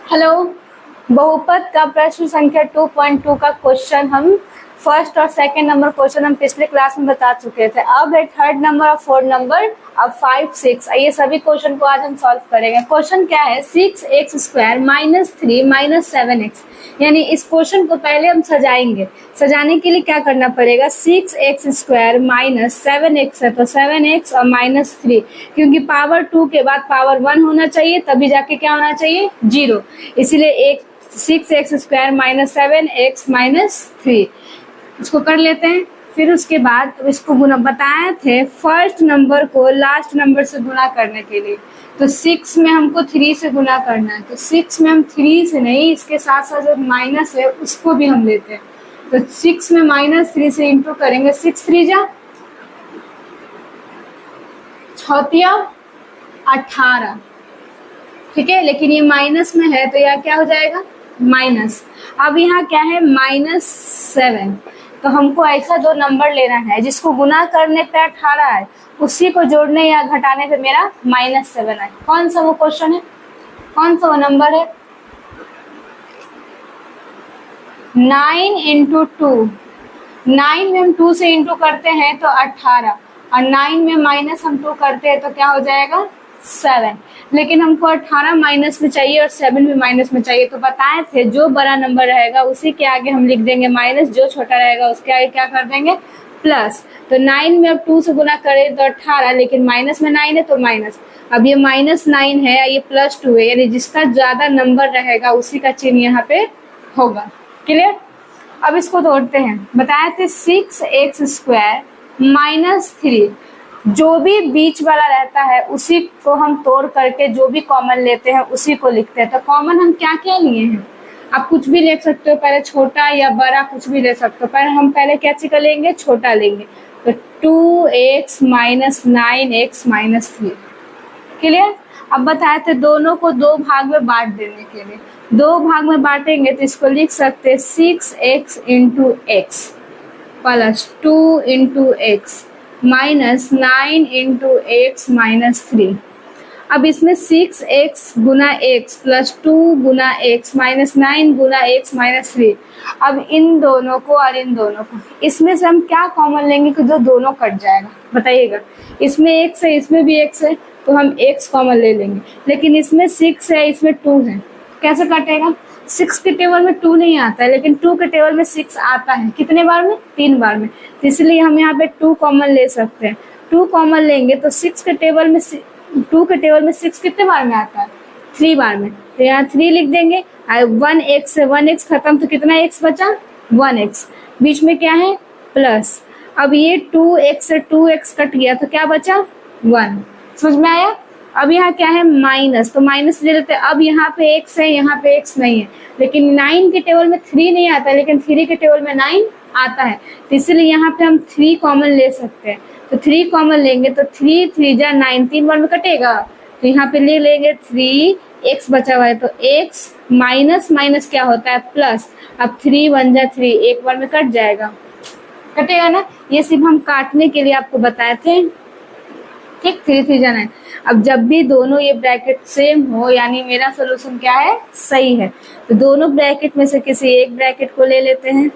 Hello. बहुपद का प्रश्न संख्या 2.2 का क्वेश्चन हम फर्स्ट और सेकंड नंबर क्वेश्चन हम पिछले क्लास में बता चुके थे। अब है थर्ड नंबर और फोर्थ नंबर, अब 5, 6। ये सभी क्वेश्चन को आज हम सॉल्व करेंगे। क्वेश्चन क्या है, 6x² माइनस 3 माइनस 7x। यानी इस क्वेश्चन को पहले हम सजाएंगे। सजाने के लिए क्या करना पड़ेगा, 6x² माइनस 7x है तो 7x और माइनस 3, क्योंकि पावर 2 के बाद पावर 1 होना चाहिए, तभी जाके क्या होना चाहिए, 0। इसीलिए एक 6x² माइनस 7x माइनस 3 इसको कर लेते हैं। फिर उसके बाद इसको गुना बताए थे फर्स्ट नंबर को लास्ट नंबर से गुना करने के लिए। तो 6 में हमको 3 से गुना करना है, तो 6 में हम 3 से नहीं, इसके साथ साथ जो माइनस है उसको भी हम लेते हैं। तो 6 में माइनस 3 से इंटू करेंगे, 6 3 जा 18। ठीक है, लेकिन ये माइनस में है तो यहाँ क्या हो जाएगा, माइनस। अब यहाँ क्या है, -7। तो हमको ऐसा दो नंबर लेना है जिसको गुना करने पे 18 है, उसी को जोड़ने या घटाने पे मेरा -7 है। कौन सा वो क्वेश्चन है, कौन सा वो नंबर है, 9 × 2। 9 में हम 2 से इंटू करते हैं तो 18, और 9 में माइनस हम 2 करते हैं तो क्या हो जाएगा, 7। लेकिन हमको 18 माइनस में चाहिए और 7 भी माइनस में चाहिए। तो बताए थे जो बड़ा नंबर रहेगा उसी के आगे हम लिख देंगे माइनस, जो छोटा रहेगा उसके आगे क्या कर देंगे, प्लस। तो 9 में अब 2 से गुना करें तो 18, लेकिन माइनस में 9 है तो माइनस। अब ये -9 है, ये +2 है, यानी जिसका ज्यादा नंबर रहेगा उसी का चिन्ह यहाँ पे होगा। क्लियर। अब इसको तोड़ते हैं। बताए थे 6x² माइनस 3, जो भी बीच वाला रहता है उसी को हम तोड़ करके जो भी कॉमन लेते हैं उसी को लिखते हैं। तो कॉमन हम क्या क्या लिए हैं, आप कुछ भी ले सकते हो, पहले छोटा या बड़ा कुछ भी ले सकते हो। पहले हम क्या चीज का लेंगे, छोटा लेंगे। तो 2x minus 9x minus 3। Clear. अब बताए थे दोनों को 2 भाग में बांट देने के लिए। 2 भाग में बांटेंगे तो इसको लिख सकते हैं 6x × x plus 2 × x minus 9 × x minus 3। अब इसमें 6x गुना x प्लस 2 गुना x माइनस 9 गुना x माइनस 3। अब इन दोनों को और इन दोनों को, इसमें से हम क्या कॉमन लेंगे कि जो दोनों कट जाएगा, बताइएगा। इसमें x है, इसमें भी x है, तो हम x कॉमन ले लेंगे। लेकिन इसमें 6 है, इसमें 2 है, कैसे कटेगा, 6 के टेबल में 2 नहीं आता है, लेकिन 2 के टेबल में 6 आता है। कितने बार में, 3 बार में। तो इसलिए हम यहाँ पे 2 कॉमन ले सकते हैं। 2 कॉमन लेंगे तो 6 के टेबल में 2 के टेबल में 6 कितने बार में आता है, 3 बार में। तो यहाँ 3 लिख देंगे। 1x से 1x खत्म, तो कितना x बचा, 1x। बीच में क्या है, प्लस। अब ये 2x से 2x कट गया तो क्या बचा, 1। समझ में आया। अब यहाँ क्या है, माइनस, तो माइनस ले लेते हैं। अब यहाँ पे x है, यहाँ पे x नहीं है, लेकिन 9 के टेबल में 3 नहीं आता है, लेकिन 3 के टेबल में 9 आता है। तो इसलिए यहाँ पे हम 3 कॉमन ले सकते हैं। तो 3 कॉमन लेंगे तो 3 3 जा 9, 3 बार में कटेगा। तो यहाँ पे ले लेंगे 3x बचा हुआ है, तो x माइनस माइनस क्या होता है, प्लस। अब 3 1 जा 3, एक बार में कट जाएगा, कटेगा ना। ये सिर्फ हम काटने के लिए आपको बताए थे। ठीक, 3 3 जाना है। अब जब भी दोनों ये ब्रैकेट सेम हो, यानी मेरा सोल्यूशन क्या है, सही है। तो दोनों ब्रैकेट में से किसी एक ब्रैकेट को ले लेते हैं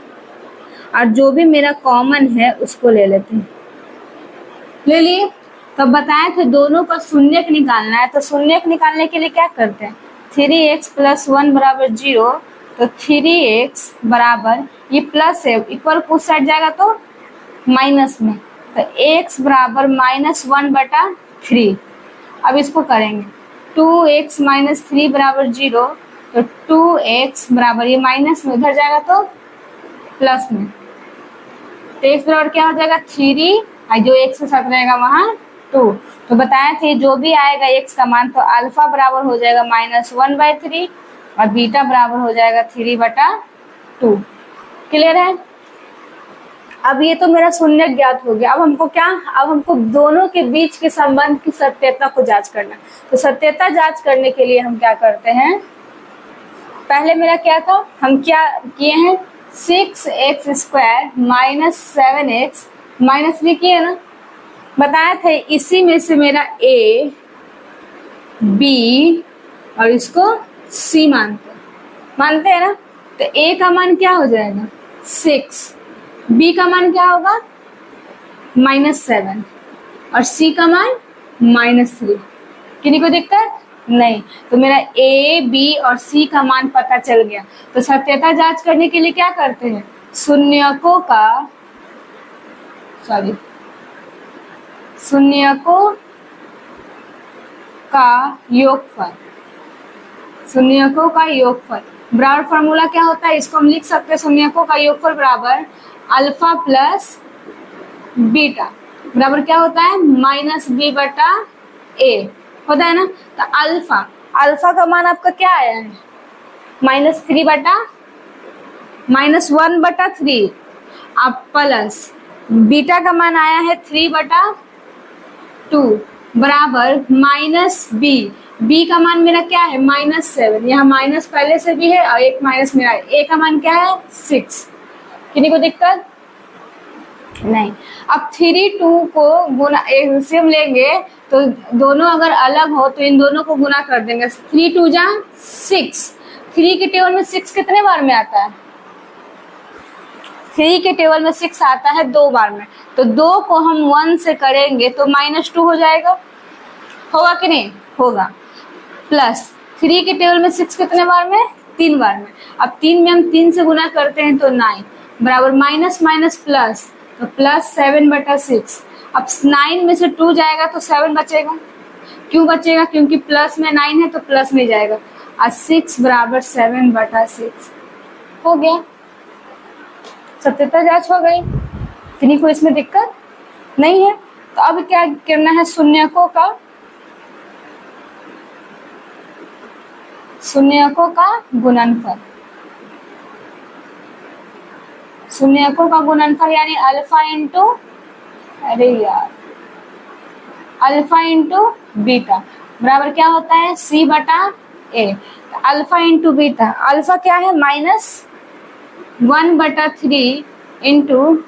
और जो भी मेरा कॉमन है उसको ले लेते हैं। ले लिए। तो बताए थे दोनों का शून्यक निकालना है। तो शून्यक निकालने के लिए क्या करते हैं, 3x + 1 बराबर 0। तो 3x बराबर, ये प्लस है, इक्वल उस साइड जाएगा तो माइनस में, तो x बराबर -1/3। अब इसको करेंगे 2x माइनस 3 बराबर 0। तो 2x बराबर, ये माइनस में उधर जाएगा तो प्लस में, तो x बराबर क्या हो जाएगा, 3, और जो x के साथ रहेगा वहाँ 2। तो बताया थे जो भी आएगा x का मान, तो अल्फा बराबर हो जाएगा -1/3 और बीटा बराबर हो जाएगा 3/2। क्लियर है। अब ये तो मेरा शून्य ज्ञात हो गया। अब हमको क्या, अब हमको दोनों के बीच के संबंध की सत्यता को जांच करना। तो सत्यता जांच करने के लिए हम क्या करते हैं, पहले मेरा क्या था, हम क्या किए हैं, 6x² माइनस 7x माइनस 3 किए ना, बताया था। इसी में से मेरा a b और इसको सी मानते हैं ना, तो ए का मान क्या हो जाएगा 6, बी का मान क्या होगा -7 और सी का मान -3। किन्हीं को दिक्कत नहीं, तो मेरा ए बी और सी का मान पता चल गया। तो सत्यता जांच करने के लिए क्या करते हैं, शून्यकों का योगफल बराबर फॉर्मूला क्या होता है, इसको हम लिख सकते हैं शून्यकों का योगफल बराबर अल्फा प्लस बीटा बराबर क्या होता है -b बटा a होता है ना। तो अल्फा का मान आपका क्या आया है -1 बटा 3 अब प्लस बीटा का मान आया है 3/2 बराबर -b का मान मेरा क्या है -7, यहाँ माइनस पहले से भी है और एक माइनस मेरा है। a का मान क्या है 6। किसी को दिक्कत नहीं। अब 3 2 को गुना एलसीएम लेंगे तो दोनों अगर अलग हो तो इन दोनों को गुना कर देंगे। 3 2 जा 6, 3 के टेबल में 6 कितने बार में आता है, 3 के टेबल में 6 आता है 2 बार में, तो 2 को हम 1 से करेंगे तो -2 हो जाएगा, होगा कि नहीं होगा। प्लस 3 के टेबल में 6 कितने बार में 3 बार में, अब 3 में हम 3 से गुना करते हैं तो 9 बराबर माइनस माइनस प्लस तो +7/6। अब 9 में से 2 जाएगा तो 7 बचेगा, क्यों बचेगा क्योंकि प्लस में 9 है तो प्लस में जाएगा और 6 बराबर 7/6 हो गया। सत्यता जांच हो गई, किन्हीं को इसमें दिक्कत नहीं है। तो अब क्या करना है, शून्यकों का गुणनफल, शून्यकों का गुणनफल यानी अल्फा इंटू बीटा बराबर क्या होता है C/A। Alpha into beta, alpha क्या है -1/3 इंटू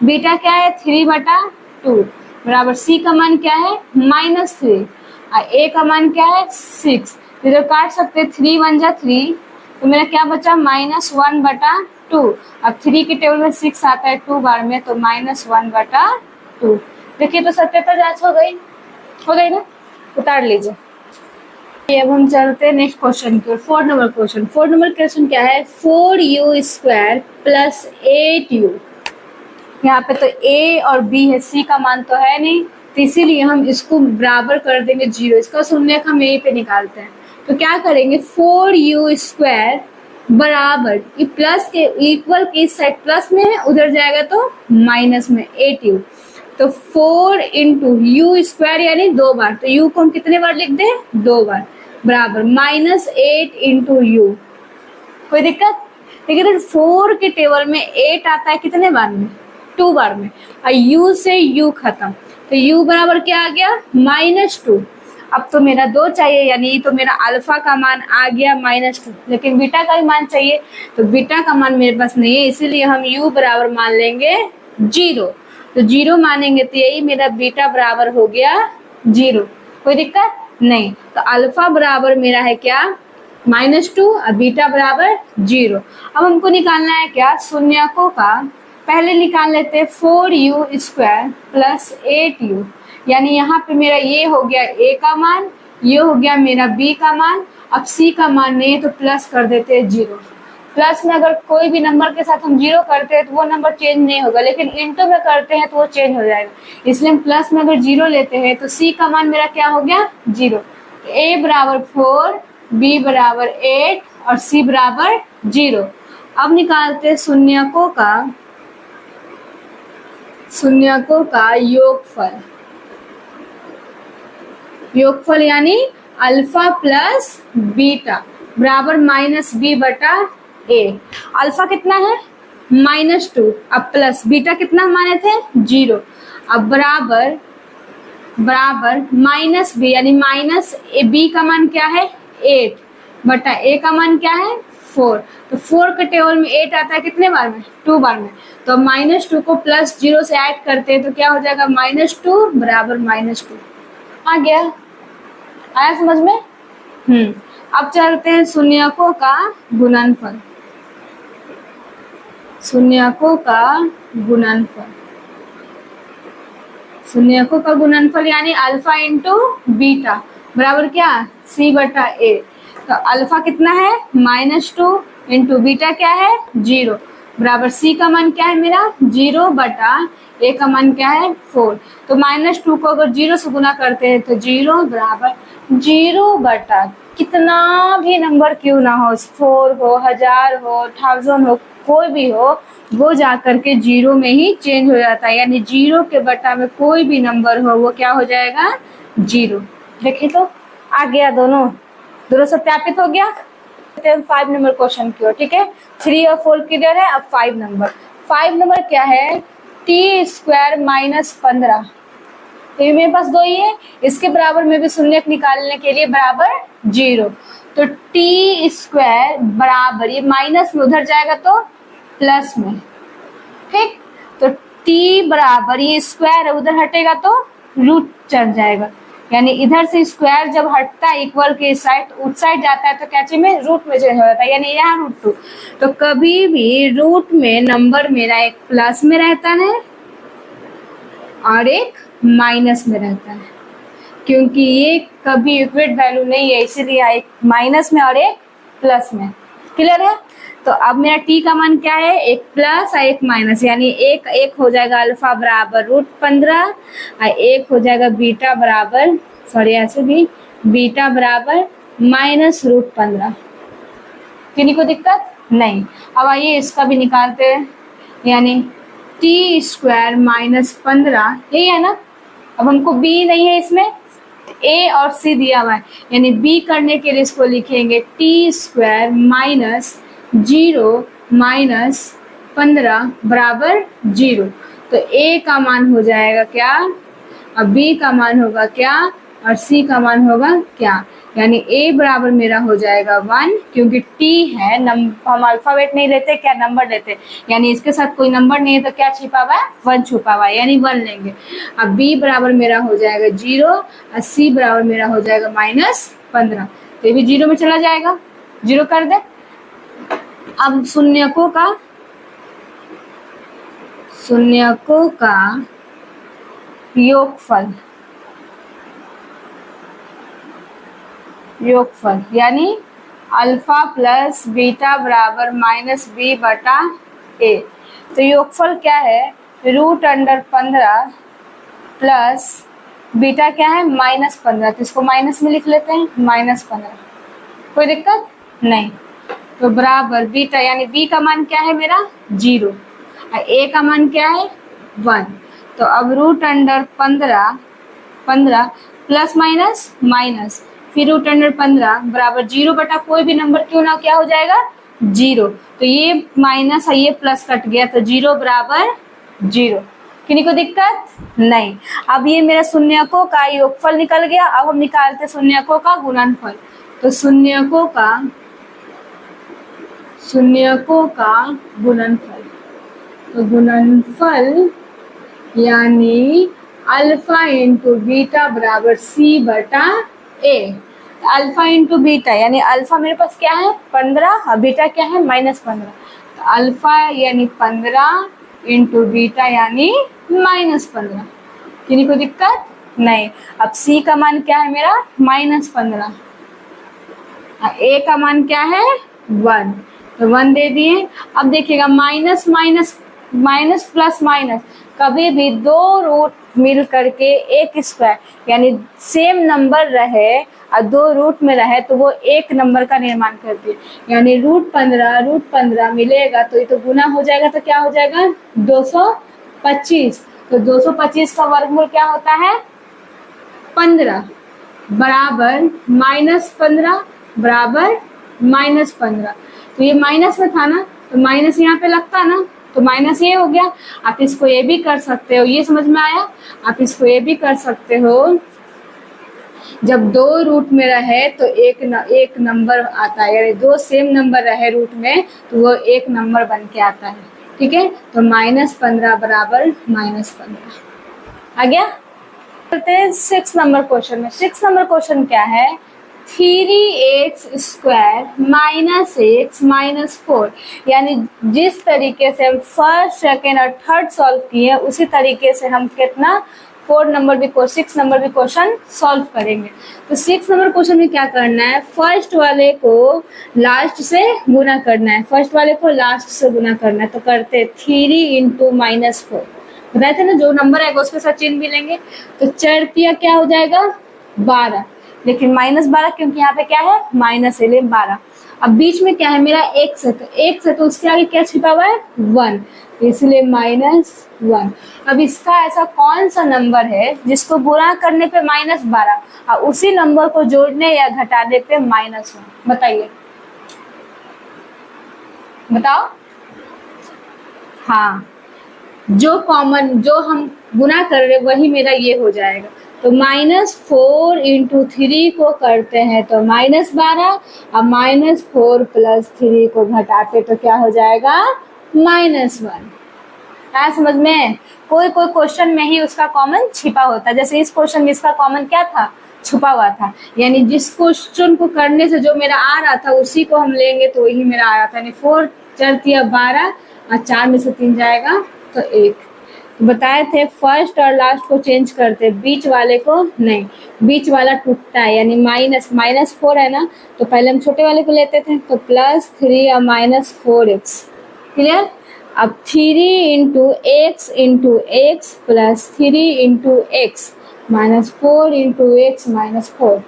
बीटा क्या है 3/2 बराबर C का मान क्या है -3 और A का मान क्या है 6। इधर काट सकते 3 1 जा 3 तो मेरा क्या बचा -1/2। अब 3 के टेबल में 6 आता है 2 बार में तो -1/2। देखिए तो सत्यता जांच हो गई ना, उतार लीजिए। अब हम चलते हैं नेक्स्ट क्वेश्चन की ओर। 4 नंबर क्वेश्चन क्या है 4u² + 8u। यहाँ पे तो a और b है, c का मान तो है नहीं, तो इसीलिए हम इसको बराबर कर देंगे 0। इसका शून्य हम यहीं पे निकालते हैं तो क्या करेंगे 4u² बराबर प्लस के इक्वल की साइड प्लस में है, उधर जाएगा तो माइनस में 8u। तो 4 इंटू u² यानी 2 बार, तो u को हम कितने बार लिख दें 2 बार बराबर -8 इंटू u। कोई दिक्कत देखिए तो 4 के टेबल में 8 आता है कितने बार में 2 बार में और u से u खत्म तो u बराबर क्या आ गया -2। अब तो मेरा 2 चाहिए यानी तो मेरा अल्फा का मान आ गया -2, लेकिन बीटा का भी मान चाहिए तो बीटा का मान मेरे पास नहीं है, इसीलिए हम u बराबर मान लेंगे 0। तो 0 मानेंगे तो यही मेरा बीटा बराबर हो गया 0। कोई दिक्कत नहीं। तो अल्फा बराबर मेरा है क्या -2 और बीटा बराबर 0। अब हमको निकालना है क्या शून्यकों का, पहले निकाल लेते हैं 4u² + 8u यानी यहाँ पे मेरा ये हो गया a का मान, ये हो गया मेरा b का मान। अब c का मान नहीं तो प्लस कर देते हैं 0। प्लस में अगर कोई भी नंबर के साथ हम 0 करते हैं तो वो नंबर चेंज नहीं होगा, लेकिन इंटू में करते हैं तो वो चेंज हो जाएगा, इसलिए हम प्लस में अगर 0 लेते हैं तो c का मान मेरा क्या हो गया 0। तो a बराबर 4, b बराबर 8 और c बराबर 0। अब निकालते हैं शून्यकों का योगफल यानी अल्फा प्लस बीटा बराबर -b/a। अल्फा कितना है -2, अब प्लस बीटा कितना माने थे 0, अब बराबर -b यानी -b का मान क्या है 8/a का मान क्या है 4। तो 4 के टेबल में 8 आता है कितने बार में 2 बार में, तो -2 को +0 से ऐड करते हैं तो क्या हो जाएगा -2 बराबर -2। आ गया, आया समझ में। अब चलते हैं शून्यकों का गुणनफल। शून्यकों का गुणनफल, शून्यकों का गुणनफल यानी अल्फा इंटू बीटा बराबर क्या, सी बटा ए। तो अल्फा कितना है -2 इंटू बीटा क्या है 0 बराबर सी का मान क्या है मेरा 0 बटा ए का मान क्या है 4। तो -2 को अगर 0 से गुना करते हैं तो 0 बराबर 0 बटा कितना भी नंबर क्यों ना हो, 4 हो, 1000 हो, 1000 हो, कोई भी हो, वो जा करके 0 में ही चेंज हो जाता है। यानी 0 के बटा में कोई भी नंबर हो वो क्या हो जाएगा 0। देखिए तो आ गया, दोनों सत्यापित हो गया। 5 नंबर क्वेश्चन की ओर, ठीक है। 3 और 4 क्लियर है। अब 5 नंबर क्या है, टी स्क्वायर -15। तो ये मेरे पास दो ही है, इसके बराबर में भी शून्य निकालने के लिए बराबर 0। तो टी स्क्वायर बराबर, ये माइनस में उधर जाएगा तो प्लस में, ठीक। तो टी बराबर, ये स्क्वायर है उधर हटेगा तो रूट चढ़ जाएगा, यानी इधर से स्क्वायर जब हटता है इक्वल के साइड उस साइड जाता है तो क्या चीज में रूट में चेंज हो जाता है, यानी यहाँ √2। तो कभी भी रूट में नंबर मेरा एक प्लस में रहता है और एक माइनस में रहता है, क्योंकि ये कभी इक्विवेलेंट वैल्यू नहीं है, इसीलिए एक माइनस में और एक प्लस में। क्लियर है। तो अब मेरा टी का मान क्या है, एक प्लस और एक माइनस, यानी एक हो जाएगा अल्फा बराबर √15 और एक हो जाएगा बीटा बराबर, सॉरी ऐसे भी बीटा बराबर -√15। किन्हीं को दिक्कत नहीं। अब आइए इसका भी निकालते हैं, यानी टी स्क्वायर -15, यही है ना। अब हमको बी नहीं है इसमें, ए और सी दिया हुआ है, यानी बी करने के लिए इसको लिखेंगे टी स्क्वायर -0 -15 बराबर 0। तो ए का मान हो जाएगा क्या, अब बी का मान होगा क्या और सी का मान होगा क्या, यानी ए बराबर मेरा हो जाएगा 1, क्योंकि टी है, हम अल्फाबेट नहीं लेते, क्या नंबर लेते, यानी इसके साथ कोई नंबर नहीं है तो क्या छिपा हुआ है 1 छुपा हुआ है, यानी 1 लेंगे। अब बी बराबर मेरा हो जाएगा 0 और सी बराबर मेरा हो जाएगा -15। तो ये भी 0 में चला जाएगा, 0 कर दे। अब शून्यकों का योगफल यानी अल्फा प्लस बीटा बराबर -b बटा a। तो योगफल क्या है, √15 प्लस बीटा क्या है -15, तो इसको माइनस में लिख लेते हैं -15, कोई दिक्कत नहीं। तो बराबर बीटा यानी b का मान क्या है मेरा 0 और a का मान क्या है 1। तो अब √15 प्लस माइनस फिर √15 बराबर 0 बटा कोई भी नंबर क्यों ना क्या हो जाएगा 0। तो ये माइनस और ये प्लस कट गया तो 0 बराबर 0। किन्हीं को दिक्कत नहीं। अब ये मेरा शून्यकों का योगफल निकल गया। अब हम निकालते शून्यकों का गुणनफल। तो शून्यकों का गुणनफल, तो गुणनफल यानी अल्फा इंटू बीटा बराबर सी बटा ए। अल्फा इंटू बीटा यानी अल्फा मेरे पास क्या है 15 और बीटा क्या है -15। तो अल्फा यानी 15 इंटू बीटा यानी -15। किन्हीं को दिक्कत नहीं। अब सी का मान क्या है मेरा -15 और ए का मान क्या है 1, तो 1 दे दिए। अब देखिएगा माइनस प्लस माइनस, कभी भी दो रूट मिल करके एक स्क्वायर यानी सेम नंबर रहे और दो रूट में रहे तो वो एक नंबर का निर्माण करती है, यानी √15 मिलेगा तो ये तो गुना हो जाएगा, तो क्या हो जाएगा 225। तो 225 का वर्गमूल क्या होता है 15 बराबर -15 बराबर -15। तो ये माइनस में था ना, तो माइनस यहाँ पे लगता ना, तो माइनस ये हो गया। आप इसको ये भी कर सकते हो, ये समझ में आया। आप इसको ये भी कर सकते हो, जब दो रूट में रहे तो एक नंबर आता है, यानी दो सेम नंबर रहे रूट में तो वो एक नंबर बन के आता है। ठीक है, तो -15 बराबर -15 आ गया। चलते हैं 6 नंबर क्वेश्चन में। 6 नंबर क्वेश्चन क्या है, 3x² माइनस एक्स माइनस 4, यानी जिस तरीके से हम फर्स्ट सेकेंड और थर्ड सॉल्व किए उसी तरीके से हम कितना 6 नंबर भी क्वेश्चन सॉल्व करेंगे। तो 6 नंबर क्वेश्चन में क्या करना है, फर्स्ट वाले को लास्ट से गुना करना है, तो करते 3 इंटू माइनस 4, बताए थे ना जो नंबर आएगा उसके साथ चिन्ह भी लेंगे। तो 4 तिया क्या हो जाएगा 12, लेकिन -12 क्योंकि यहाँ पे क्या है माइनस है, ले 12। अब बीच में क्या है मेरा x है, तो उसके आगे क्या छिपा हुआ है 1, इसलिए -1। अब इसका ऐसा कौन सा नंबर है जिसको गुणा करने पे -12 और उसी नंबर को जोड़ने या घटाने पे -1, बताइए, बताओ। हाँ, जो हम गुना कर रहे वही मेरा ये हो जाएगा। तो -4 इंटू 3 को करते हैं तो -12 और -4 प्लस 3 को घटाते तो क्या हो जाएगा -1। क्या समझ में? कोई क्वेश्चन में ही उसका कॉमन छिपा होता है, जैसे इस क्वेश्चन में इसका कॉमन क्या था, छुपा हुआ था, यानी जिस क्वेश्चन को करने से जो मेरा आ रहा था उसी को हम लेंगे तो वही मेरा आ रहा था, यानी 4 4 तिया 12 और 4 में से 3 जाएगा तो 1। बताए थे फर्स्ट और लास्ट को चेंज करते, बीच वाले को नहीं, बीच वाला टूटता है, यानी -4 है ना, तो पहले हम छोटे वाले को लेते थे, तो +3 और -4x, क्लियर। अब 3 into x plus 3 into x -4 into x -4।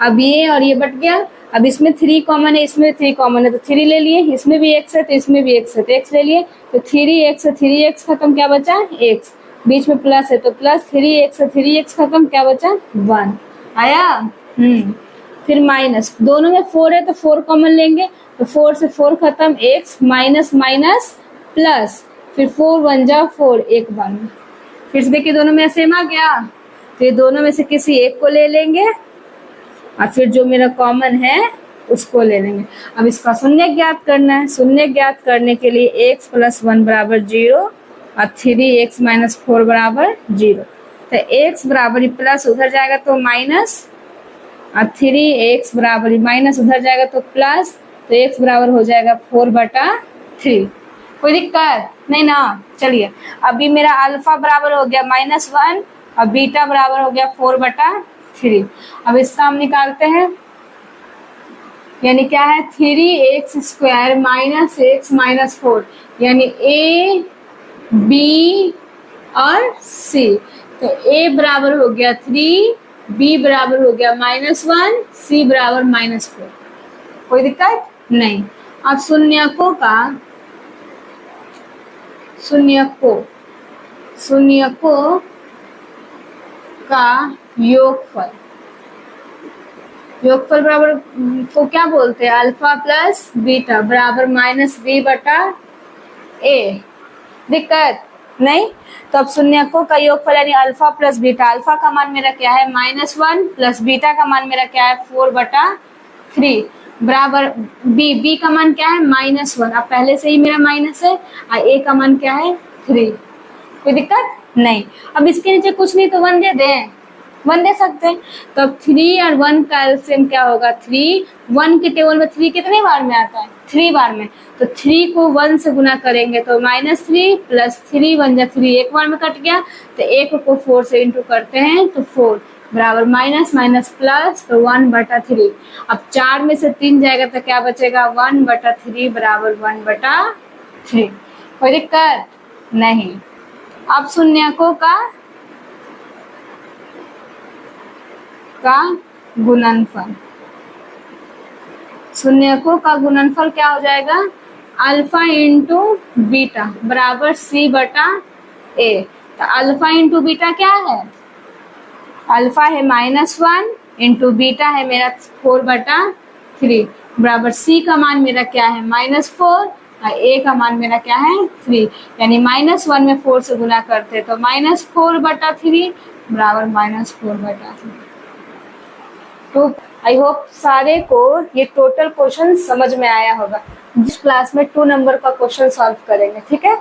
अब ये और ये बट गया। अब इसमें 3 कॉमन है, इसमें 3 कॉमन है, तो 3 ले लिए, इसमें भी x है तो इसमें भी x है, तो x ले लिए, तो 3x से 3x खत्म, क्या बचा x, बीच में प्लस है तो प्लस 3x से 3x खत्म, क्या बचा 1 आया। फिर माइनस, दोनों में 4 है तो 4 कॉमन लेंगे, तो 4 से 4 खत्म, x माइनस माइनस प्लस, फिर 4 1 जा 4, 1 1। फिर से देखिए दोनों में सेम आ गया, तो ये दोनों में से किसी एक को ले लेंगे और फिर जो मेरा कॉमन है उसको ले लेंगे। अब इसका शून्य ज्ञात करना है, शून्य ज्ञात करने के लिए x + 1 बराबर 0 और 3x - 4 बराबर 0। तो x बराबर प्लस उधर जाएगा तो माइनस, और 3x बराबर माइनस उधर जाएगा तो प्लस, तो x बराबर हो जाएगा 4/3। कोई दिक्कत नहीं ना। चलिए अभी मेरा अल्फा बराबर हो गया -1 और बीटा बराबर हो गया 4/3। अब इसका हम निकालते हैं, यानी क्या है 3x² - x - 4, यानी a b और c। तो a बराबर हो गया 3, b बराबर हो गया -1, c बराबर -4। कोई दिक्कत नहीं। अब शून्यकों का योगफल बराबर को क्या बोलते हैं, अल्फा प्लस बीटा बराबर -b/a। दिक्कत नहीं। तो अब शून्यकों का योगफल यानी अल्फा प्लस बीटा, अल्फा का मान मेरा क्या है -1 प्लस बीटा का मान मेरा क्या है 4/3 बराबर b का मान क्या है -1, अब पहले से ही मेरा माइनस है, और a का मान क्या है 3। कोई दिक्कत नहीं। अब इसके नीचे कुछ नहीं तो 1 दे दें, 1 दे सकते हैं। तो अब 3 और 1 का एलसीएम क्या होगा 3, 1 के टेबल में 3 कितने बार में आता है 3 बार में, तो 3 को 1 से गुना करेंगे तो -3 प्लस 3 1 जा 3, एक बार में कट गया, तो 1 को 4 से इंटू करते हैं तो 4 बराबर माइनस माइनस प्लस, तो 1/3। अब 4 में से 3 जाएगा तो क्या बचेगा 1/3 बराबर 1/3। कोई दिक्कत नहीं। अब शून्यकों का गुणनफल, शून्यकों का गुणनफल क्या हो जाएगा अल्फा इंटू बीटा बराबर c/a। तो अल्फा इंटू बीटा क्या है, अल्फा है -1 इंटू बीटा है मेरा 4/3 बराबर c का मान मेरा क्या है -4 और a का मान मेरा क्या है 3, यानी -1 में 4 से गुना करते तो -4/3 बराबर -4/3। तो आई होप सारे को ये टोटल क्वेश्चन समझ में आया होगा। जिस क्लास में 2 नंबर का क्वेश्चन सॉल्व करेंगे, ठीक है।